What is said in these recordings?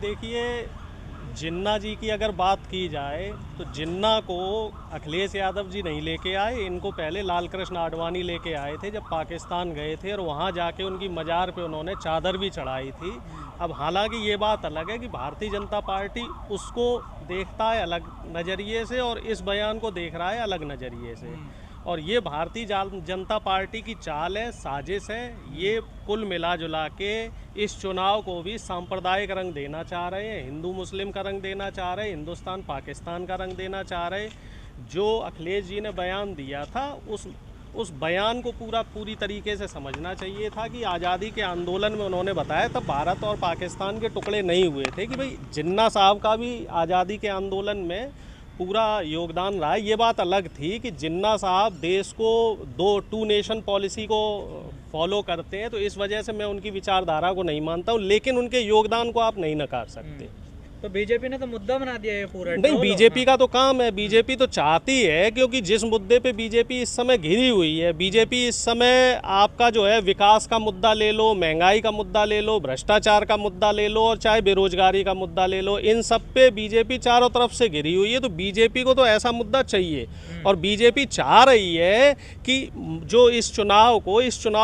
देखिए, जिन्ना जी की अगर बात की जाए तो जिन्ना को अखिलेश यादव जी नहीं लेके आए, इनको पहले लाल कृष्ण आडवाणी लेके आए थे जब पाकिस्तान गए थे, और वहाँ जाके उनकी मज़ार पे उन्होंने चादर भी चढ़ाई थी। अब हालांकि ये बात अलग है कि भारतीय जनता पार्टी उसको देखता है अलग नज़रिए से और इस बयान को देख रहा है अलग नज़रिए से, और ये भारतीय जनता पार्टी की चाल है, साजिश है। ये कुल मिला जुला के इस चुनाव को भी सांप्रदायिक रंग देना चाह रहे हैं, हिंदू मुस्लिम का रंग देना चाह रहे हैं, हिंदुस्तान पाकिस्तान का रंग देना चाह रहे हैं। जो अखिलेश जी ने बयान दिया था उस बयान को पूरी तरीके से समझना चाहिए था कि आज़ादी के आंदोलन में उन्होंने बताया तब भारत और पाकिस्तान के टुकड़े नहीं हुए थे कि भाई जिन्ना साहब का भी आज़ादी के आंदोलन में पूरा योगदान रहा है। ये बात अलग थी कि जिन्ना साहब देश को टू नेशन पॉलिसी को फॉलो करते हैं, तो इस वजह से मैं उनकी विचारधारा को नहीं मानता हूँ, लेकिन उनके योगदान को आप नहीं नकार सकते। तो बीजेपी ने तो मुद्दा बना दिया है पूरा। नहीं, बीजेपी का तो काम है, बीजेपी तो चाहती है, क्योंकि जिस मुद्दे पे बीजेपी इस समय घिरी हुई है, बीजेपी इस समय आपका जो है विकास का मुद्दा ले लो, महंगाई का मुद्दा ले लो, भ्रष्टाचार का मुद्दा ले लो, और चाहे बेरोजगारी का मुद्दा ले लो, इन सब पे बीजेपी चारों तरफ से घिरी हुई है। तो बीजेपी को तो ऐसा मुद्दा चाहिए, और बीजेपी चाह रही है कि जो इस चुनाव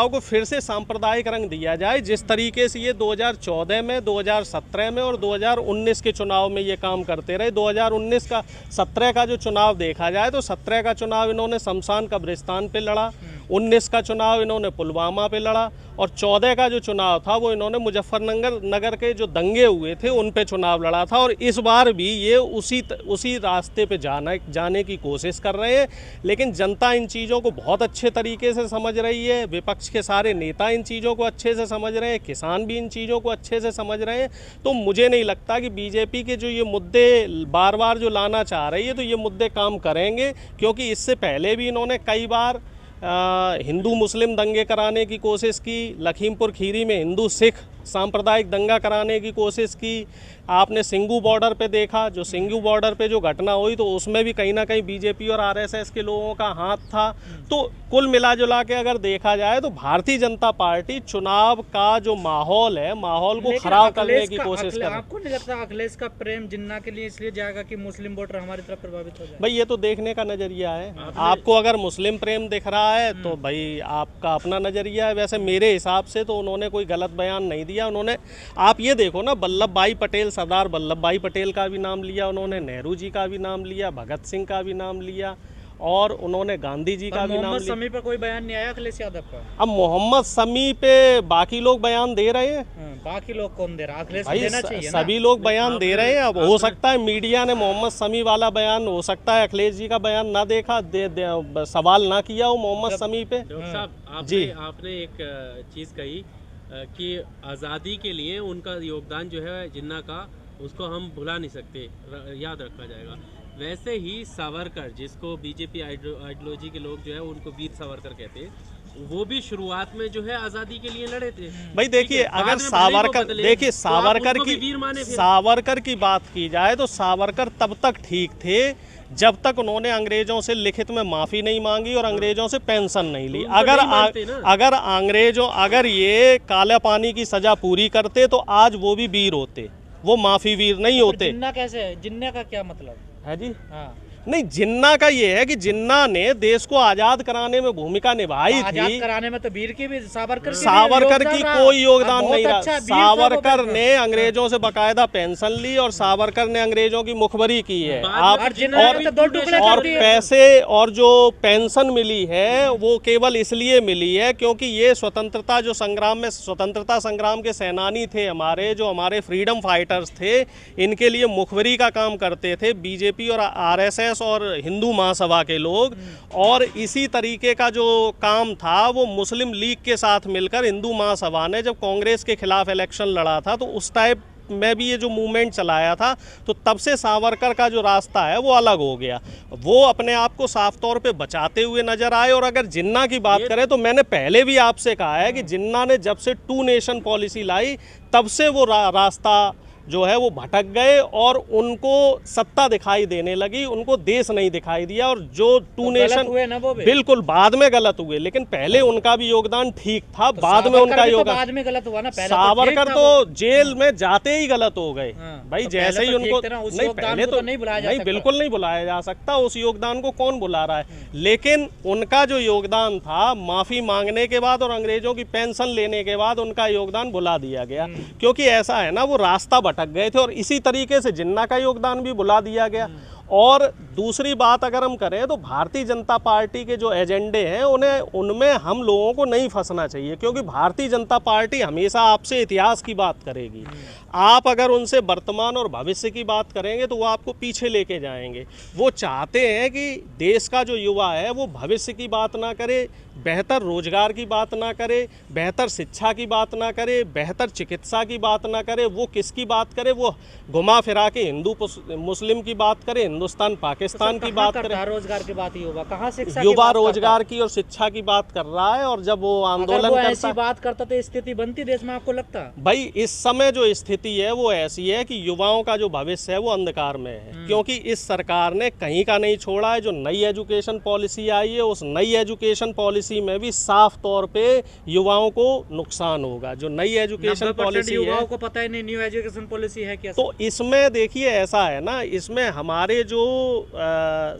को फिर से सांप्रदायिक रंग दिया जाए, जिस तरीके से ये 2014 में, 2017 में और 2019 के चुनाव में ये काम करते रहे। 2019 का 17 का जो चुनाव देखा जाए तो 17 का चुनाव इन्होंने शमशान कब्रिस्तान पे लड़ा, 19 का चुनाव इन्होंने पुलवामा पे लड़ा, और 14 का जो चुनाव था वो इन्होंने मुजफ्फरनगर के जो दंगे हुए थे उन पे चुनाव लड़ा था। और इस बार भी ये उसी रास्ते पे जाने की कोशिश कर रहे हैं, लेकिन जनता इन चीज़ों को बहुत अच्छे तरीके से समझ रही है, विपक्ष के सारे नेता इन चीज़ों को अच्छे से समझ रहे हैं, किसान भी इन चीज़ों को अच्छे से समझ रहे हैं। तो मुझे नहीं लगता कि बीजेपी के जो ये मुद्दे बार बार जो लाना चाह रही है तो ये मुद्दे काम करेंगे, क्योंकि इससे पहले भी इन्होंने कई बार हिंदू मुस्लिम दंगे कराने की कोशिश की, लखीमपुर खीरी में हिंदू सिख सांप्रदायिक दंगा कराने की कोशिश की। आपने सिंगू बॉर्डर पे देखा, जो सिंगू बॉर्डर पे जो घटना हुई तो उसमें भी कहीं ना कहीं बीजेपी और आरएसएस के लोगों का हाथ था। तो कुल मिला जुला के अगर देखा जाए तो भारतीय जनता पार्टी चुनाव का जो माहौल है, माहौल को खराब करने की कोशिश कर रही है। आपको नहीं लगता अखिलेश का प्रेम जिन्ना के लिए इसलिए जाएगा कि मुस्लिम वोटर हमारी तरफ प्रभावित हो जाए? भाई ये तो देखने का नजरिया है, आपको अगर मुस्लिम प्रेम दिख रहा है तो भाई आपका अपना नजरिया है। वैसे मेरे हिसाब से तो उन्होंने कोई गलत बयान नहीं दिया। उन्होंने, आप ये देखो ना, वल्लभ भाई पटेल, सरदार वल्लभ भाई पटेल का भी नाम लिया उन्होंने, नेहरू जी का भी नाम लिया, भगत सिंह का भी नाम लिया, और उन्होंने गांधी जी का भी नाम लिया। मोहम्मद शमी पर कोई बयान नहीं आया अखिलेश यादव का? अब मोहम्मद शमी पे बाकी लोग बयान दे रहे हैं, बाकी लोग कौन दे रहा? अखिलेश भाई देना चाहिए ना? सभी लोग बयान दे रहे हैं। अब हो सकता है मीडिया ने मोहम्मद शमी वाला बयान, हो सकता है अखिलेश जी का बयान ना देखा, सवाल ना किया हो मोहम्मद शमी पे। डॉक्टर साहब, जी, आपने एक चीज़ कही कि आज़ादी के लिए उनका योगदान जो है जिन्ना का, उसको हम भुला नहीं सकते, याद रखा जाएगा। वैसे ही सावरकर, जिसको बीजेपी आइडियोलॉजी के लोग जो है उनको वीर सावरकर कहते हैं, वो भी शुरुआत में जो है आज़ादी के लिए लड़े थे। भाई देखिए, अगर सावरकर, देखिए सावरकर की बात की जाए तो सावरकर तब तक ठीक थे जब तक उन्होंने अंग्रेजों से लिखित में माफ़ी नहीं मांगी और अंग्रेजों से पेंशन नहीं ली। अगर ये काला पानी की सज़ा पूरी करते तो आज वो भी वीर होते, वो माफ़ी वीर नहीं होते। जिन्ना कैसे है? जिन्ना का क्या मतलब है जी? हाँ, नहीं, जिन्ना का ये है कि जिन्ना ने देश को आजाद कराने में भूमिका निभाई थी। आजाद कराने में तो वीर की भी, सावरकर की कोई योगदान नहीं रहा। अच्छा सावरकर ने अंग्रेजों से बकायदा पेंशन ली और सावरकर ने अंग्रेजों की मुखबरी की है। और पैसे और जो पेंशन मिली है वो केवल इसलिए मिली है क्योंकि ये स्वतंत्रता संग्राम के सेनानी थे हमारे, जो हमारे फ्रीडम फाइटर्स थे, इनके लिए मुखबरी का काम करते थे बीजेपी और आरएसएस और हिंदू महासभा के लोग। और इसी तरीके का जो काम था वो मुस्लिम लीग के साथ मिलकर हिंदू महासभा ने जब कांग्रेस के खिलाफ इलेक्शन लड़ा था तो उस टाइप में भी ये जो मूवमेंट चलाया था, तो तब से सावरकर का जो रास्ता है वो अलग हो गया। वो अपने आप को साफ तौर पे बचाते हुए नजर आए। और अगर जिन्ना की बात करें तो मैंने पहले भी आपसे कहा है कि जिन्ना ने जब से टू नेशन पॉलिसी लाई तब से वो रास्ता जो है वो भटक गए और उनको सत्ता दिखाई देने लगी, उनको देश नहीं दिखाई दिया। और जो टू नेशन हुए ना वो भी। बिल्कुल बाद में गलत हुए, लेकिन पहले उनका भी योगदान ठीक था, बाद में उनका योगदान बाद में गलत हुआ ना, पहले सावरकर तो जेल में जाते ही गलत हो गए भाई। तो जैसे ही उनको नहीं, पहले तो नहीं बुलाया जा नहीं, सकता। बिल्कुल नहीं बुलाया जा सकता, उस योगदान को कौन बुला रहा है। लेकिन उनका जो योगदान था, माफी मांगने के बाद और अंग्रेजों की पेंशन लेने के बाद उनका योगदान बुला दिया गया, क्योंकि ऐसा है ना, वो रास्ता भटक गए थे। और इसी तरीके से जिन्ना का योगदान भी बुला दिया गया। और दूसरी बात अगर हम करें तो भारतीय जनता पार्टी के जो एजेंडे हैं उनमें हम लोगों को नहीं फंसना चाहिए, क्योंकि भारतीय जनता पार्टी हमेशा आपसे इतिहास की बात करेगी। आप अगर उनसे वर्तमान और भविष्य की बात करेंगे तो वो आपको पीछे लेके जाएंगे। वो चाहते हैं कि देश का जो युवा है वो भविष्य की बात ना करे, बेहतर रोजगार की बात ना करे, बेहतर शिक्षा की बात ना करे, बेहतर चिकित्सा की बात ना करे। वो किसकी बात करे? वो घुमा फिरा के हिंदू मुस्लिम की बात करे, हिंदुस्तान पाकिस्तान की बात करे। रोजगार की बात युवा कहाँ शिक्षा युवा रोजगार की और शिक्षा की बात कर रहा है। और जब वो आंदोलन करता, ऐसी बात करता तो स्थिति बनती देश में, आपको लगता? भाई इस समय जो स्थिति है वो ऐसी है कि युवाओं का जो भविष्य है वो अंधकार में है, क्योंकि इस सरकार ने कहीं का नहीं छोड़ा है। जो नई एजुकेशन पॉलिसी आई है, उस नई एजुकेशन पॉलिसी में भी साफ तौर पे युवाओं को नुकसान होगा। जो नई एजुकेशन पॉलिसी है, युवाओं को पता ही नहीं न्यू एजुकेशन पॉलिसी है क्या। तो इसमें देखिए ऐसा है ना, इसमें हमारे जो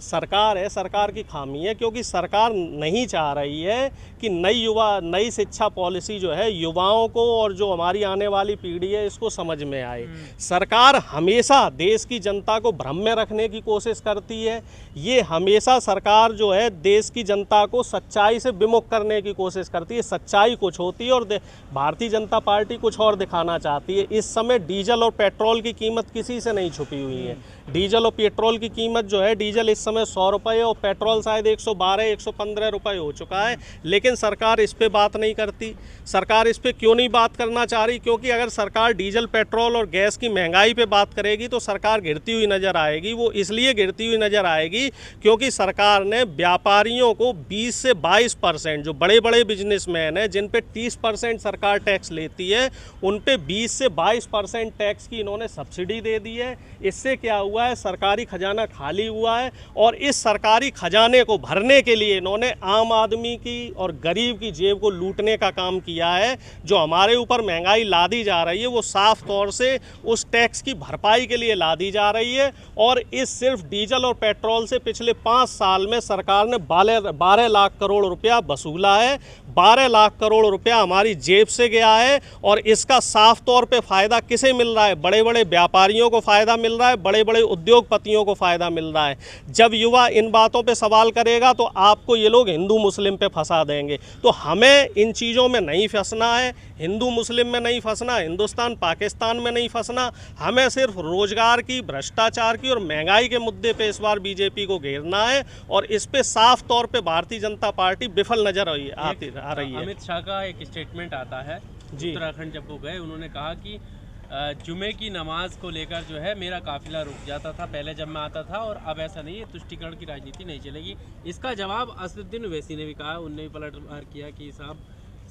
सरकार है, सरकार की खामी है, क्योंकि सरकार नहीं चाह रही है कि नई शिक्षा पॉलिसी जो है युवाओं को और जो हमारी आने वाली पीढ़ी है इसको समझ में आए। सरकार हमेशा देश की जनता को भ्रम में रखने की कोशिश करती है। ये हमेशा सरकार जो है देश की जनता को सच्चाई से विमुख करने की कोशिश करती है। सच्चाई कुछ होती है और भारतीय जनता पार्टी कुछ और दिखाना चाहती है। इस समय डीजल और पेट्रोल की कीमत किसी से नहीं छुपी हुई है। डीजल और पेट्रोल की कीमत जो है, डीजल इस समय 100 रुपये और पेट्रोल शायद 112-115 रुपये हो चुका है, लेकिन सरकार इस पे बात नहीं करती। सरकार इस पे क्यों नहीं बात करना चाह रही? क्योंकि अगर सरकार डीजल, पेट्रोल और गैस की महंगाई पे बात करेगी तो सरकार गिरती हुई नजर आएगी। वो इसलिए गिरती हुई नजर आएगी क्योंकि सरकार ने व्यापारियों को 20 से 22%, जो बड़े बड़े बिजनेसमैन हैं जिन पे 30% सरकार टैक्स लेती है, उन पे 20 से 22% टैक्स की इन्होंने सब्सिडी दे दी है। इससे क्या हुआ है? सरकारी खजाना खाली हुआ है। और इस सरकारी खजाने को भरने के लिए इन्होंने आम आदमी की और गरीब की जेब को लूटने का काम किया है। जो हमारे ऊपर महंगाई लादी जा रही है वो साफ तौर से उस टैक्स की भरपाई के लिए लादी जा रही है। और इस सिर्फ डीजल और पेट्रोल से पिछले 5 साल में सरकार ने 12 लाख करोड़ रुपया वसूला है। 12 लाख करोड़ रुपया हमारी जेब से गया है। और इसका साफ तौर पे फायदा किसे मिल रहा है? बड़े बड़े व्यापारियों को फायदा मिल रहा है, बड़े बड़े उद्योगपतियों को फायदा मिल रहा है। जब युवा इन बातों पे सवाल करेगा तो आपको ये लोग हिंदू मुस्लिम पे फंसा देंगे। तो हमें इन चीज़ों में नहीं फंसना है, हिंदू मुस्लिम में नहीं फंसना, हिंदुस्तान पाकिस्तान में नहीं फंसना। हमें सिर्फ रोजगार की, भ्रष्टाचार की और महंगाई के मुद्दे पे इस बार बीजेपी को घेरना है। और इस पे साफ तौर पे भारतीय जनता पार्टी विफल नजर आ रही है। अमित शाह का एक स्टेटमेंट आता है जी। उत्तराखंड जब वो गए, उन्होंने कहा कि जुमे की नमाज को लेकर जो है मेरा काफिला रुक जाता था पहले जब मैं आता था, और अब ऐसा नहीं है, तुष्टिकरण की राजनीति नहीं चलेगी। इसका जवाब असदुद्दीन ओवैसी ने भी कहा, उनने भी पलटवार किया कि साहब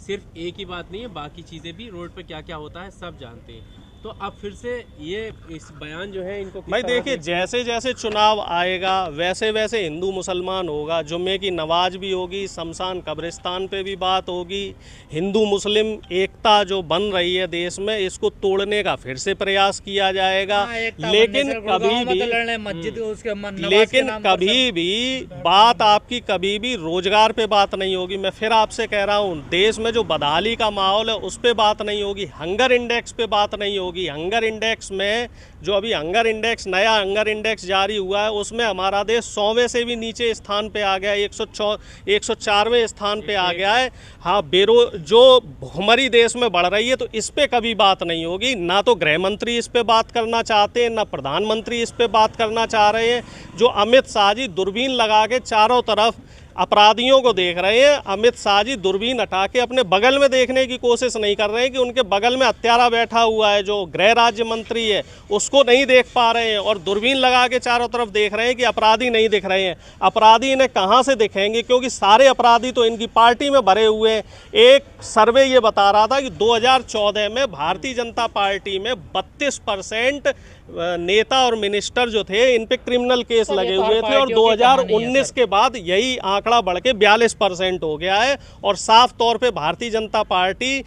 सिर्फ एक ही बात नहीं है, बाकी चीज़ें भी रोड पे क्या क्या होता है सब जानते हैं। तो अब फिर से ये इस बयान जो है इनको भाई देखिए, जैसे जैसे चुनाव आएगा वैसे वैसे हिंदू मुसलमान होगा, जुम्मे की नमाज भी होगी, शमशान कब्रिस्तान पे भी बात होगी। हिंदू मुस्लिम एकता जो बन रही है देश में, इसको तोड़ने का फिर से प्रयास किया जाएगा। लेकिन कभी भी बात आपकी कभी भी रोजगार पे बात नहीं होगी। मैं फिर आपसे कह रहा हूँ, देश में जो बदहाली का माहौल है उस पे बात नहीं होगी, हंगर इंडेक्स पे बात नहीं होगी। हंगर इंडेक्स में जो अभी हंगर इंडेक्स, नया हंगर इंडेक्स जारी हुआ है, उसमें हमारा देश 100वें से भी नीचे स्थान पे आ गया है, 104वें स्थान पे आ गया है। हाँ, जो भुखमरी देश में बढ़ रही है तो इस पे कभी बात नहीं होगी। ना तो गृह मंत्री इस पे बात करना चाहते हैं, ना प्रधानमंत्री इस पे बात करना चाह रहे हैं। जो अमित शाह जी दूरबीन लगा के चारों तरफ अपराधियों को देख रहे हैं। अमित शाह जी दूरबीन हटा के अपने बगल में देखने की कोशिश नहीं कर रहे हैं कि उनके बगल में हत्यारा बैठा हुआ है जो गृह राज्य मंत्री है, उसको नहीं देख पा रहे हैं और दूरबीन लगा के चारों तरफ देख रहे हैं कि अपराधी नहीं दिख रहे हैं। अपराधी इन्हें कहाँ से दिखेंगे, क्योंकि सारे अपराधी तो इनकी पार्टी में भरे हुए हैं। एक सर्वे ये बता रहा था कि 2014 में भारतीय जनता पार्टी में 32% नेता और मिनिस्टर जो थे इन पे क्रिमिनल केस लगे हुए थे, और 2019 के बाद यही आंकड़ा बढ़ के 42% हो गया है। और साफ तौर पे भारतीय जनता पार्टी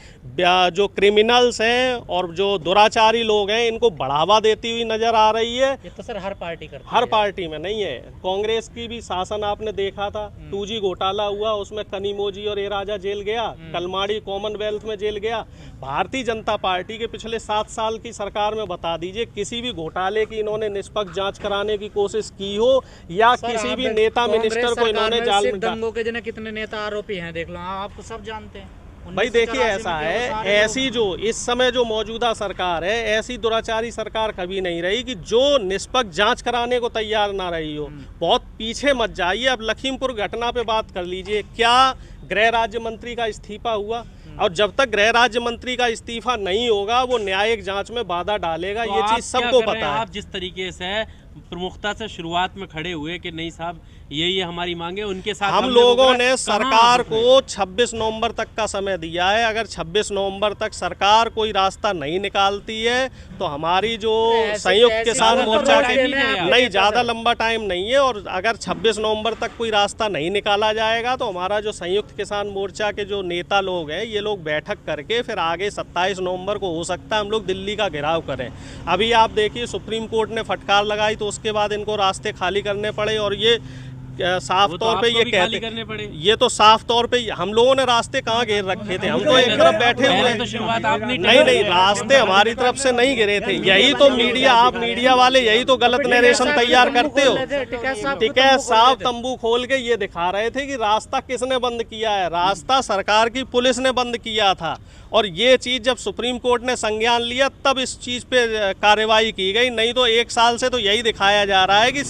जो क्रिमिनल्स हैं और जो दुराचारी लोग हैं इनको बढ़ावा देती हुई नजर आ रही है। ये तो सर हर पार्टी करती है। हर पार्टी में नहीं है, कांग्रेस की भी शासन आपने देखा था, 2G घोटाला हुआ, उसमें कनिमोजी और ए राजा जेल गया, कलमाड़ी कॉमनवेल्थ में जेल गया। भारतीय जनता पार्टी के पिछले 7 साल की सरकार में बता दीजिए किसी भी घोटाले की इन्होंने निष्पक्ष जांच कराने की कोशिश की हो या किसी भी नेता मिनिस्टर को इन्होंने जाल में दंगों के जिन्हें कितने नेता आरोपी हैं देख लो, आपको सब जानते हैं। भाई देखिए ऐसा है, ऐसी जो इस समय जो मौजूदा सरकार है ऐसी दुराचारी सरकार कभी नहीं रही कि जो निष्पक्ष जांच कराने को तैयार ना रही हो। बहुत पीछे मत जाइए। अब लखीमपुर घटना पे बात कर लीजिए, क्या गृह राज्य मंत्री का इस्तीफा हुआ? और जब तक गृह राज्य मंत्री का इस्तीफा नहीं होगा वो न्यायिक जांच में बाधा डालेगा। तो ये चीज सबको पता है। आप जिस तरीके से प्रमुखता से शुरुआत में खड़े हुए कि नहीं साहब यही हमारी मांगे, उनके साथ हम लोगों ने सरकार को 26 नवंबर तक का समय दिया है। अगर 26 नवंबर तक सरकार कोई रास्ता नहीं निकालती है तो हमारी जो संयुक्त किसान मोर्चा की नहीं, ज़्यादा लंबा टाइम नहीं है, और अगर 26 नवंबर तक कोई रास्ता नहीं निकाला जाएगा तो हमारा जो संयुक्त किसान मोर्चा के जो नेता लोग हैं ये लोग बैठक करके फिर आगे 27 नवंबर को हो सकता है हम लोग दिल्ली का घेराव करें। अभी आप देखिए सुप्रीम कोर्ट ने फटकार लगाई तो उसके बाद इनको रास्ते खाली करने पड़े, और ये साफ तौर पे ये कहते करने पड़े। ये तो साफ तौर पे हम लोगों ने रास्ते कहाँ घेर रखे थे? हम तो एक तरफ बैठे हुए हैं। नहीं, रास्ते हमारी तरफ से नहीं गिरे थे। यही तो मीडिया, आप मीडिया वाले यही तो गलत नरेशन तैयार करते हो। टिकैत साहब तंबू खोल के ये दिखा रहे थे कि रास्ता किसने बंद किया है। रास्ता सरकार की पुलिस ने बंद किया था, और ये चीज़ जब सुप्रीम कोर्ट ने संज्ञान लिया तब इस चीज़ पे कार्रवाई की गई। नहीं तो 1 साल से तो यही दिखाया जा रहा है कि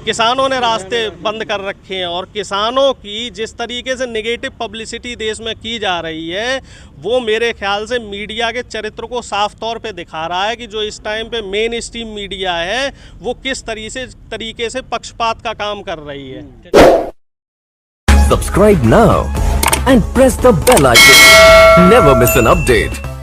किसानों ने रास्ते बंद कर रखे हैं, और किसानों की जिस तरीके से नेगेटिव पब्लिसिटी देश में की जा रही है वो मेरे ख्याल से मीडिया के चरित्र को साफ तौर पे दिखा रहा है कि जो इस टाइम पे मेन स्ट्रीम मीडिया है वो किस तरीके से पक्षपात का काम कर रही है। Subscribe now and press the bell icon. Never miss an update.